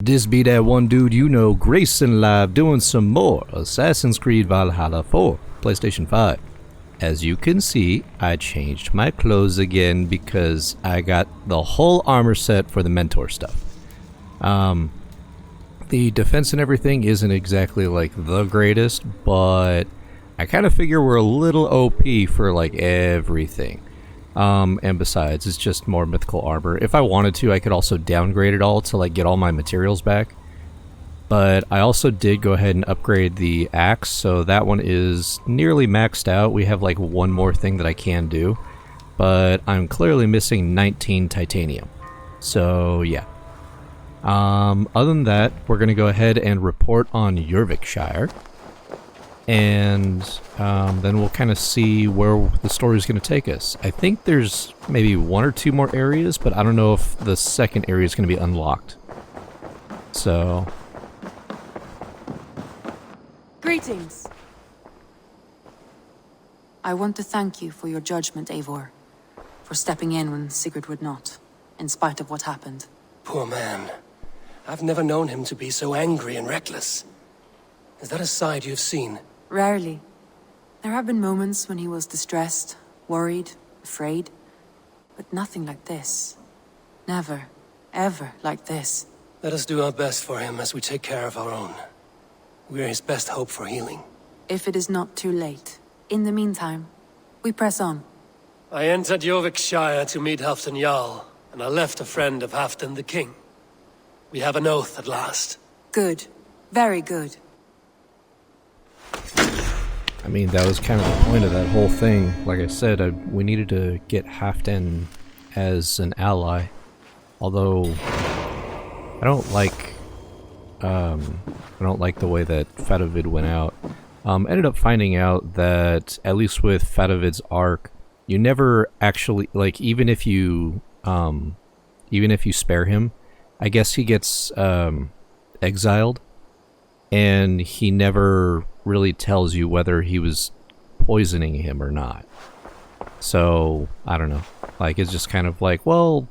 This be that one dude you know, Grayson Live, doing some more Assassin's Creed Valhalla for PlayStation 5. As you can see, I changed my clothes again because I got the whole armor set for the mentor stuff. The defense and everything isn't exactly like the greatest, but I kind of figure we're a little OP for like everything. And besides, it's just more mythical armor. If I wanted to, I could also downgrade it all to like get all my materials back. But I also did go ahead and upgrade the axe, so that one is nearly maxed out. We have like one more thing that I can do, but I'm clearly missing 19 titanium. So yeah. Other than that, we're gonna go ahead and report on Jorvikshire. And then we'll kind of see where the story's going to take us. I think there's maybe one or two more areas, but I don't know if the second area is going to be unlocked. So... Greetings. I want to thank you for your judgment, Eivor. For stepping in when Sigurd would not, in spite of what happened. Poor man. I've never known him to be so angry and reckless. Is that a side you've seen? Rarely. There have been moments when he was distressed, worried, afraid. But nothing like this. Never, ever like this. Let us do our best for him as we take care of our own. We're his best hope for healing. If it is not too late. In the meantime, we press on. I entered Jorvikshire to meet Halfdan Jarl, and I left a friend of Halfdan the King. We have an oath at last. Good. Very good. I mean, that was kind of the point of that whole thing. Like I said, we needed to get Halfdan as an ally. Although, I don't like the way that Fadavid went out. Ended up finding out that, at least with Fadavid's arc, you never actually, like, even if you spare him, I guess he gets, exiled, and he never really tells you whether he was poisoning him or not. So, I don't know. Like, it's just kind of like, well,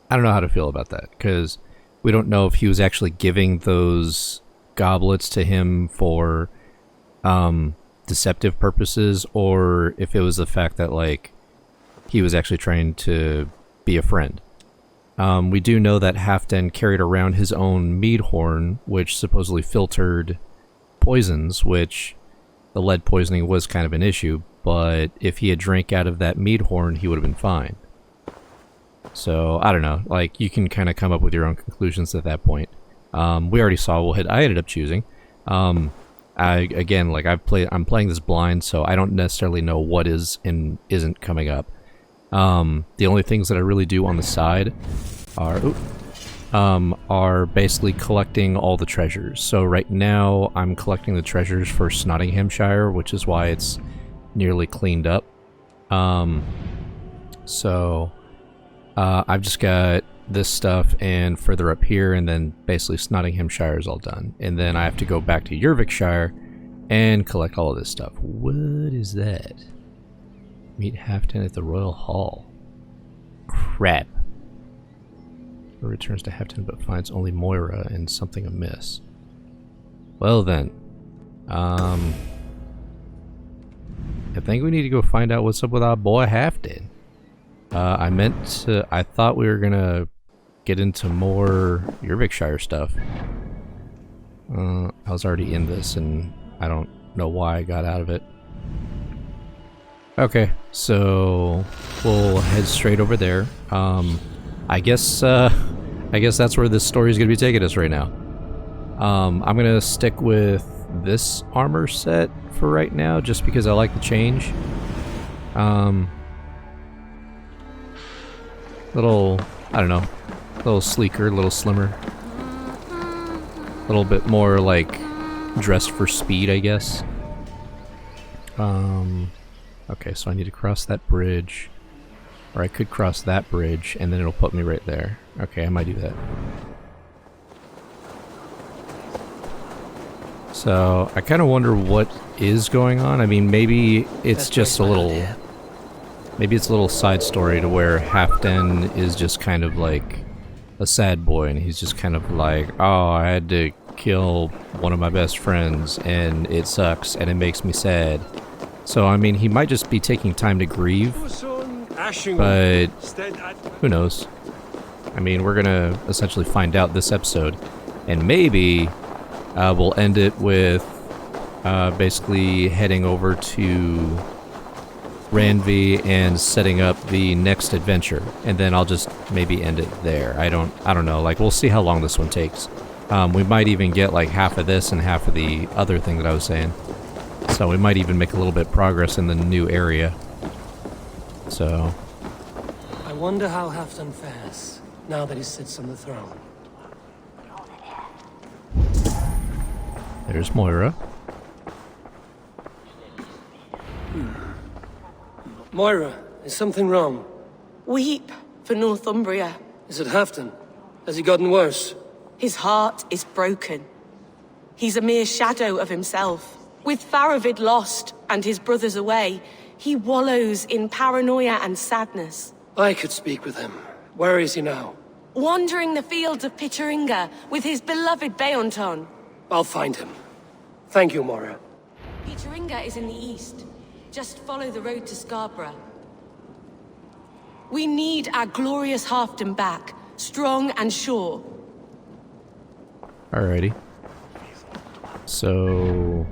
I don't know how to feel about that, because we don't know if he was actually giving those goblets to him for deceptive purposes, or if it was the fact that, like, he was actually trying to be a friend. We do know that Halfdan carried around his own mead horn, which supposedly filtered poisons, which the lead poisoning was kind of an issue, but if he had drank out of that mead horn, he would have been fine. So, I don't know, like, you can kind of come up with your own conclusions at that point. We already saw what I ended up choosing. I'm playing this blind, so I don't necessarily know what is and isn't coming up. The only things that I really do on the side are basically collecting all the treasures. So right now I'm collecting the treasures for Nottinghamshire, which is why it's nearly cleaned up. I've just got this stuff and further up here, and then basically Nottinghamshire is all done. And then I have to go back to Jorvikshire and collect all of this stuff. What is that? Meet Halfdan at the Royal Hall. Crap. Returns to Halfdan but finds only Moira and something amiss. Well then. I think we need to go find out what's up with our boy Halfdan. I thought we were gonna get into more Jorvikshire stuff. I was already in this and I don't know why I got out of it. Okay, so we'll head straight over there. I guess that's where this story is going to be taking us right now. I'm going to stick with this armor set for right now, just because I like the change. Little, I don't know, a little sleeker, a little slimmer. A little bit more, like, dressed for speed, I guess. Okay, so I need to cross that bridge. Or I could cross that bridge, and then it'll put me right there. Okay, I might do that. So, I kind of wonder what is going on. I mean, maybe it's just a little... Maybe it's a little side story to where Halfdan is just kind of like a sad boy, and he's just kind of like, oh, I had to kill one of my best friends, and it sucks, and it makes me sad. So, I mean, he might just be taking time to grieve, but who knows? I mean, we're gonna essentially find out this episode, and maybe we'll end it with basically heading over to Ranvi and setting up the next adventure, and then I'll just maybe end it there. I don't know. Like, we'll see how long this one takes. We might even get like half of this and half of the other thing that I was saying. So we might even make a little bit of progress in the new area. So I wonder how Halfdan fares now that he sits on the throne. there's Moira. Moira, is something wrong? Weep for Northumbria. Is it Halfdan? Has he gotten worse? His heart is broken. He's a mere shadow of himself. With Faravid lost and his brothers away, he wallows in paranoia and sadness. I could speak with him. Where is he now? Wandering the fields of Pittaringa with his beloved Beonton. I'll find him. Thank you, Moira. Pittaringa is in the east. Just follow the road to Scarborough. We need our glorious Halfdan back, strong and sure. Alrighty. So...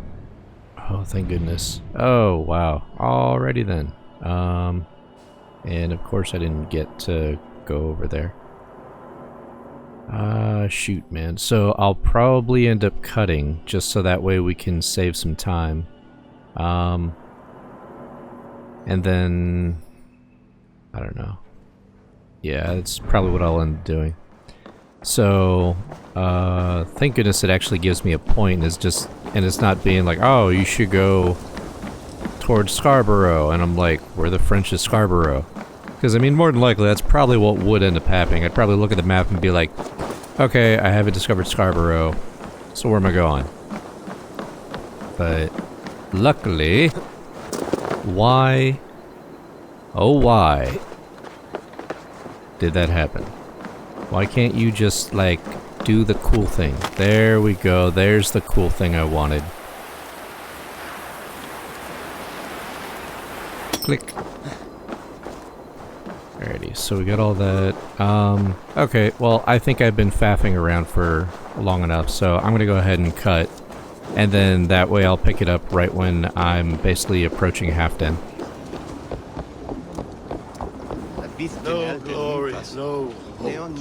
oh, thank goodness. Oh, wow. Alrighty then. And of course I didn't get to go over there. Shoot, man. So I'll probably end up cutting, just so that way we can save some time. And then... I don't know. Yeah, that's probably what I'll end up doing. So, thank goodness it actually gives me a point, and it's not being like, oh, you should go towards Scarborough, and I'm like, where the French is Scarborough? Because, I mean, more than likely, that's probably what would end up happening. I'd probably look at the map and be like, okay, I haven't discovered Scarborough, so where am I going? But, luckily, why, oh why, did that happen? Why can't you just, like, do the cool thing? There we go. There's the cool thing I wanted. Click. Alrighty, so we got all that. Okay, well, I think I've been faffing around for long enough, so I'm gonna go ahead and cut. And then that way I'll pick it up right when I'm basically approaching Halfdan. No glory, no hope.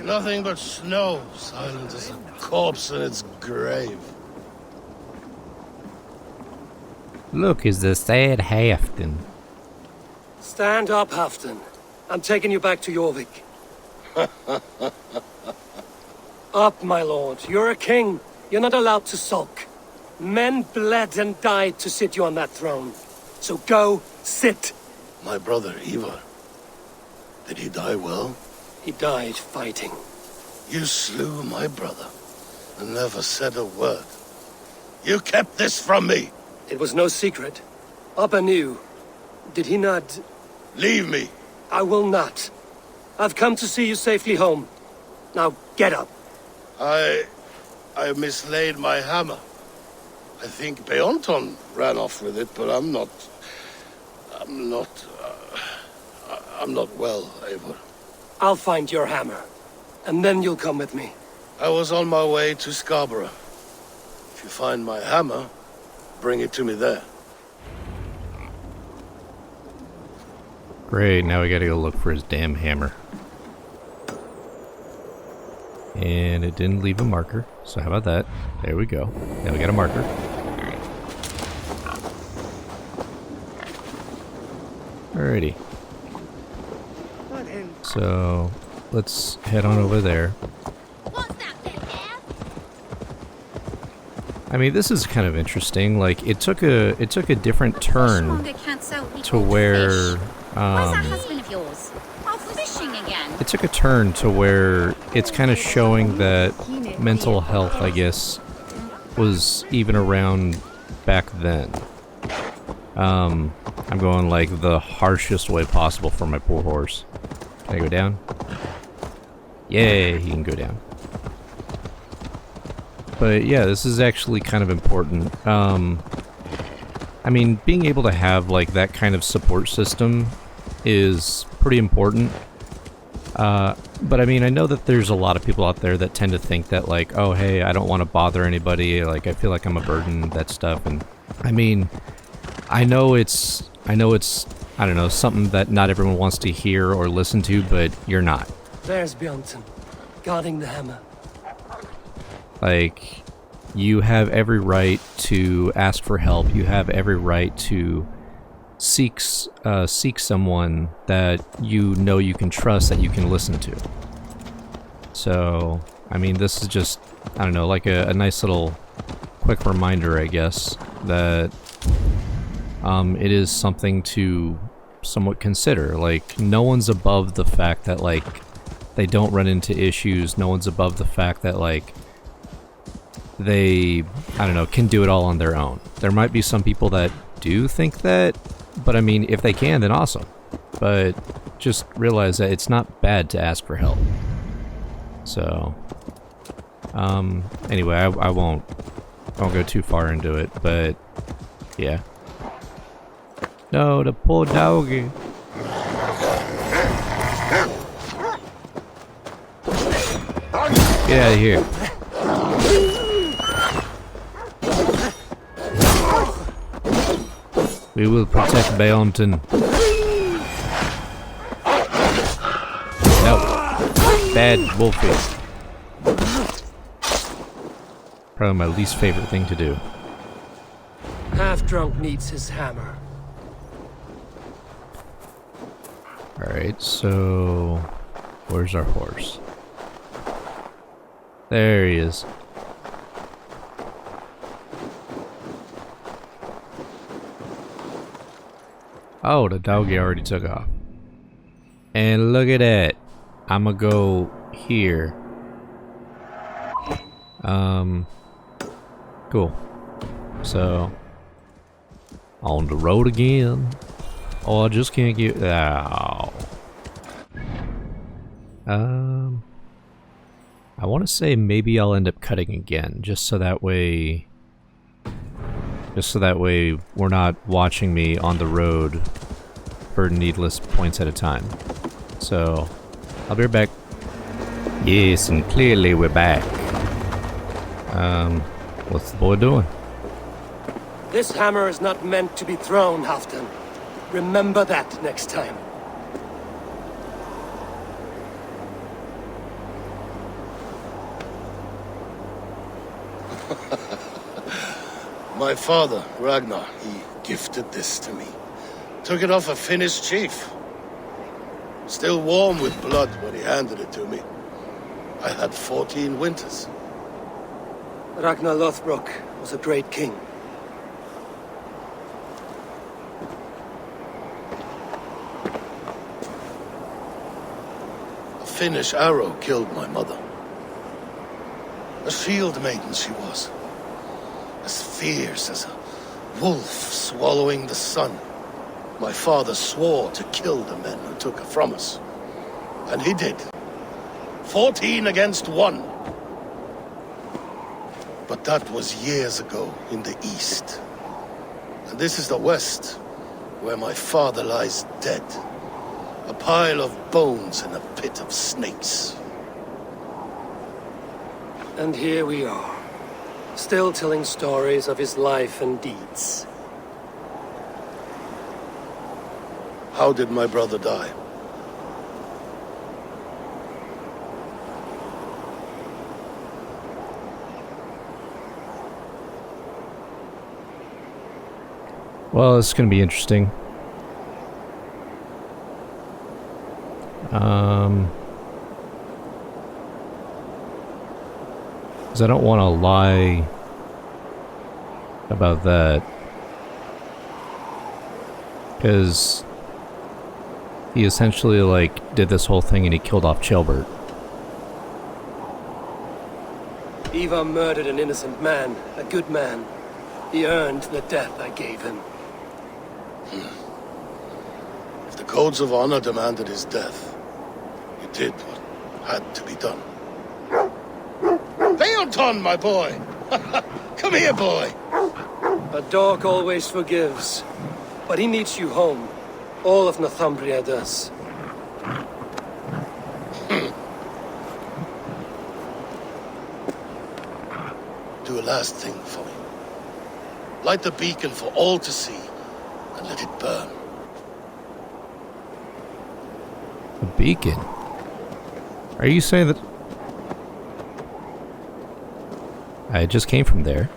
Nothing but snow, silent as a corpse in its grave. Look, is the sad Halfdan. Stand up, Halfdan. I'm taking you back to Jorvik. Up, my lord. You're a king. You're not allowed to sulk. Men bled and died to sit you on that throne. So go, sit. My brother, Ivar. Did he die well? He died fighting. You slew my brother and never said a word. You kept this from me. It was no secret. Abba knew. Did he not? Leave me. I will not. I've come to see you safely home. Now, get up. I mislaid my hammer. I think Beonton ran off with it, but I'm not well, Eivor. I'll find your hammer. And then you'll come with me. I was on my way to Scarborough. If you find my hammer, bring it to me there. Great, now we gotta go look for his damn hammer. And it didn't leave a marker, so how about that? There we go. Now we got a marker. Alrighty. So, let's head on over there. I mean, this is kind of interesting. Like, it took a different turn to where it took a turn to where it's kind of showing that mental health, I guess, was even around back then. I'm going like the harshest way possible for my poor horse. Can I go down? Yeah, he can go down. But yeah, this is actually kind of important. I mean, being able to have like that kind of support system is pretty important. But I mean, I know that there's a lot of people out there that tend to think that like, oh hey, I don't want to bother anybody, like I feel like I'm a burden, that stuff. And I mean, I know it's I don't know, something that not everyone wants to hear or listen to, but you're not. There's Bjornson, guarding the hammer. Like, you have every right to ask for help. You have every right to seek someone that you know you can trust, that you can listen to. So, I mean, this is just, I don't know, like a nice little quick reminder, I guess, that it is something to somewhat consider. Like, no one's above the fact that, like, they don't run into issues. No one's above the fact that, like, they, I don't know, can do it all on their own. There might be some people that do think that, but I mean, if they can, then awesome. But just realize that it's not bad to ask for help. So, anyway, I won't go too far into it, but yeah. No, the poor doggy. Get out of here. We will protect Beonton. No. Bad Wolfie. Probably my least favorite thing to do. Half-drunk needs his hammer. Alright, so... where's our horse? There he is. Oh, the doggy already took off. And look at that. I'ma go here. Cool. So, on the road again. Oh, I just can't get. Ow. I want to say maybe I'll end up cutting again, just so that way we're not watching me on the road for needless points at a time. So, I'll be right back. Yes, and clearly we're back. What's the boy doing? This hammer is not meant to be thrown, Halfdan. Remember that next time. My father, Ragnar, he gifted this to me. Took it off a Finnish chief. Still warm with blood when he handed it to me. I had 14 winters. Ragnar Lothbrok was a great king. A Finnish arrow killed my mother. A shield maiden she was. As fierce as a wolf swallowing the sun. My father swore to kill the men who took her from us. And he did. 14 against 1. But that was years ago in the east. And this is the west, where my father lies dead. A pile of bones in a pit of snakes. And here we are, still telling stories of his life and deeds. How did my brother die? Well, it's gonna be interesting. Because I don't want to lie about that. Because he essentially, like, did this whole thing and he killed off Chelbert. Ivar murdered an innocent man, a good man. He earned the death I gave him. If the codes of honor demanded his death, you did what had to be done. Well done, my boy! Come here, boy! A dog always forgives. But he needs you home. All of Northumbria does. Do a last thing for me. Light the beacon for all to see, and let it burn. A beacon? Are you saying that... I just came from there.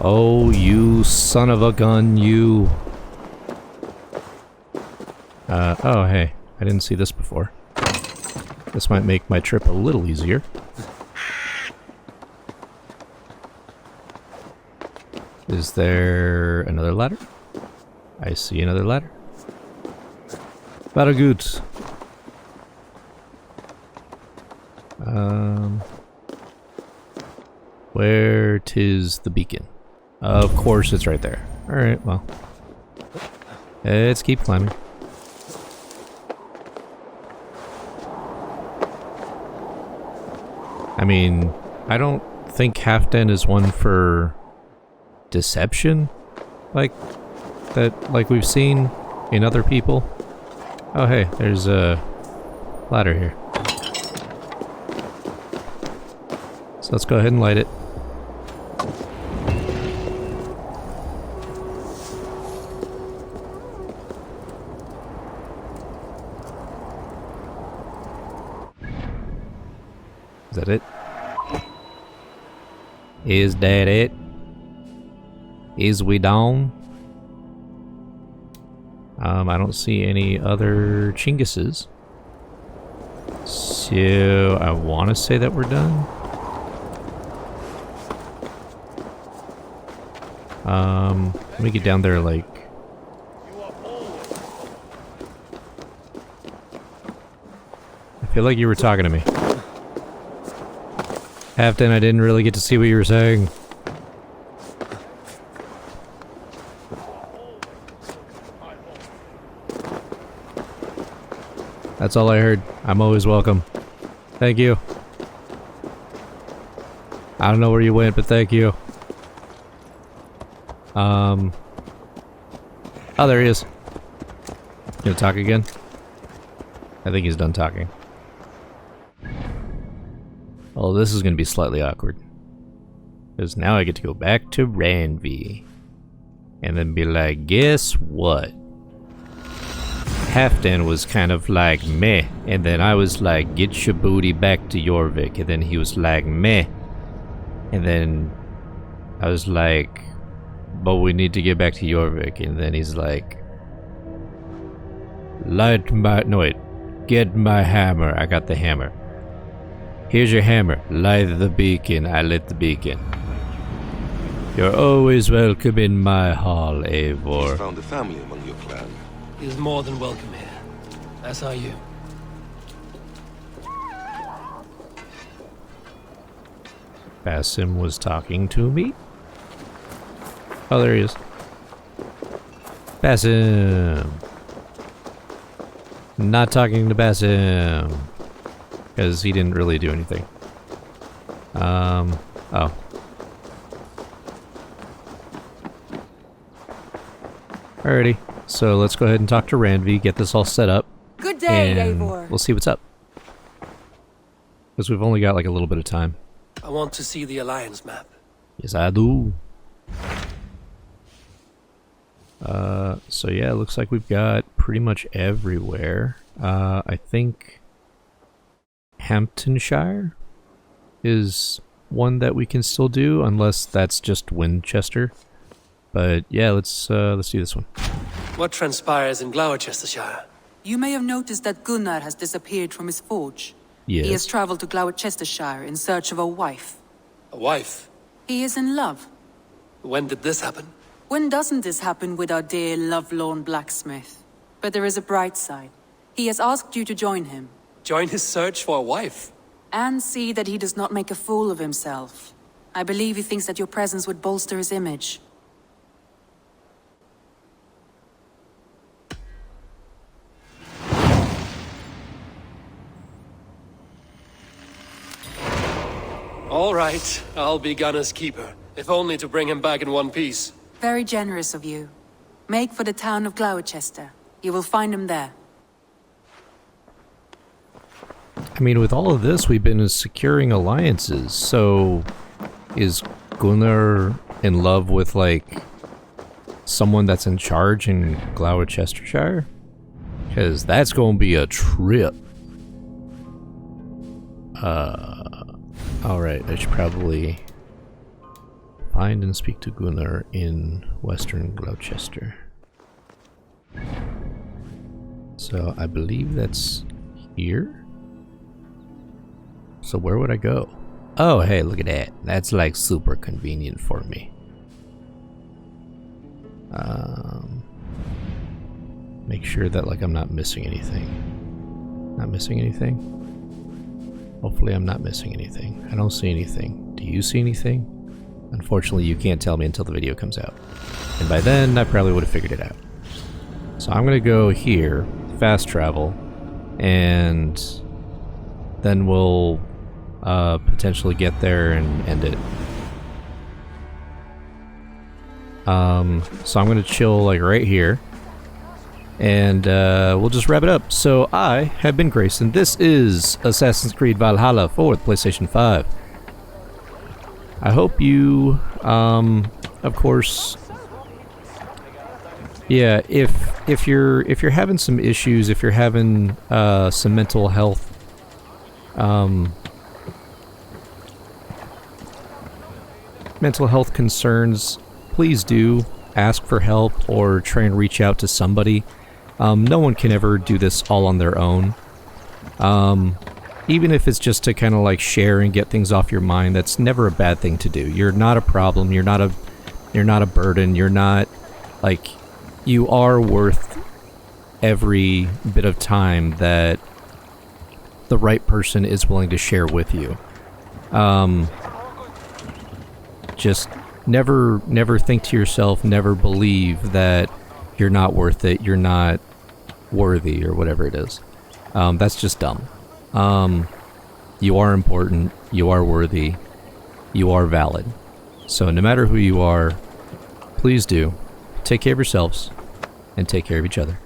Oh, you son of a gun, you... oh, hey. I didn't see this before. This might make my trip a little easier. Is there another ladder? I see another ladder. Very good. Where 'tis the beacon? Of course it's right there. Alright, well. Let's keep climbing. I mean, I don't think Halfdan is one for deception, like we've seen in other people. Oh hey, there's a ladder here. So let's go ahead and light it. Is that it? Is that it? Is we down? I don't see any other Chingises. So I want to say that we're done. Let me get down there like... I feel like you were talking to me. Halfdan, I didn't really get to see what you were saying. That's all I heard. I'm always welcome. Thank you. I don't know where you went, but thank you. Oh, there he is. Gonna talk again? I think he's done talking. Oh, this is gonna be slightly awkward. Because now I get to go back to Randvi. And then be like, guess what? Halfdan was kind of like, meh. And then I was like, get your booty back to Jorvik. And then he was like, meh. And then I was like, but we need to get back to Jorvik. And then he's like, light my... No, wait. Get my hammer. I got the hammer. Here's your hammer. Light the beacon. I lit the beacon. You're always welcome in my hall, Eivor. He's found a family among your clan. He's more than welcome here. As are you. Basim was talking to me? Oh, there he is. Basim! Not talking to Basim. Because he didn't really do anything. Oh. Alrighty. So let's go ahead and talk to Randvi, get this all set up. Good day, and Eivor. we'll see what's up. Because we've only got like a little bit of time. I want to see the Alliance map. Yes, I do. So yeah, it looks like we've got pretty much everywhere. I think Hamptonshire is one that we can still do, unless that's just Winchester. But yeah, let's do this one. What transpires in Gloucestershire? You may have noticed that Gunnar has disappeared from his forge. Yes. He has traveled to Gloucestershire in search of a wife. A wife? He is in love. When did this happen? When doesn't this happen with our dear lovelorn blacksmith? But there is a bright side. He has asked you to join him. Join his search for a wife? And see that he does not make a fool of himself. I believe he thinks that your presence would bolster his image. All right, I'll be Gunner's keeper, if only to bring him back in one piece. Very generous of you. Make for the town of Gloucester. You will find him there. I mean, with all of this, we've been securing alliances, so is Gunnar in love with, like, someone that's in charge in Gloucestershire? Because that's going to be a trip. Alright, I should probably find and speak to Gunnar in western Gloucester. So, I believe that's here? So where would I go? Oh, hey, look at that. That's like super convenient for me. Make sure that like I'm not missing anything. Not missing anything? Hopefully I'm not missing anything. I don't see anything. Do you see anything? Unfortunately, you can't tell me until the video comes out. And by then, I probably would have figured it out. So I'm gonna go here, fast travel, and then we'll potentially get there and end it. So I'm gonna chill like right here, and we'll just wrap it up. So I have been Grayson. This is Assassin's Creed Valhalla for the PlayStation 5. I hope you, of course, yeah. If you're having some issues, if you're having some mental health concerns, please do ask for help or try and reach out to somebody. No one can ever do this all on their own. Even if it's just to kind of like share and get things off your mind, that's never a bad thing to do. You're not a problem. You're not a burden. You're not like, you are worth every bit of time that the right person is willing to share with you. Just never think to yourself, never believe that you're not worth it, you're not worthy, or whatever it is. That's just dumb. You are important, you are worthy, you are valid. So no matter who you are, please do take care of yourselves and take care of each other.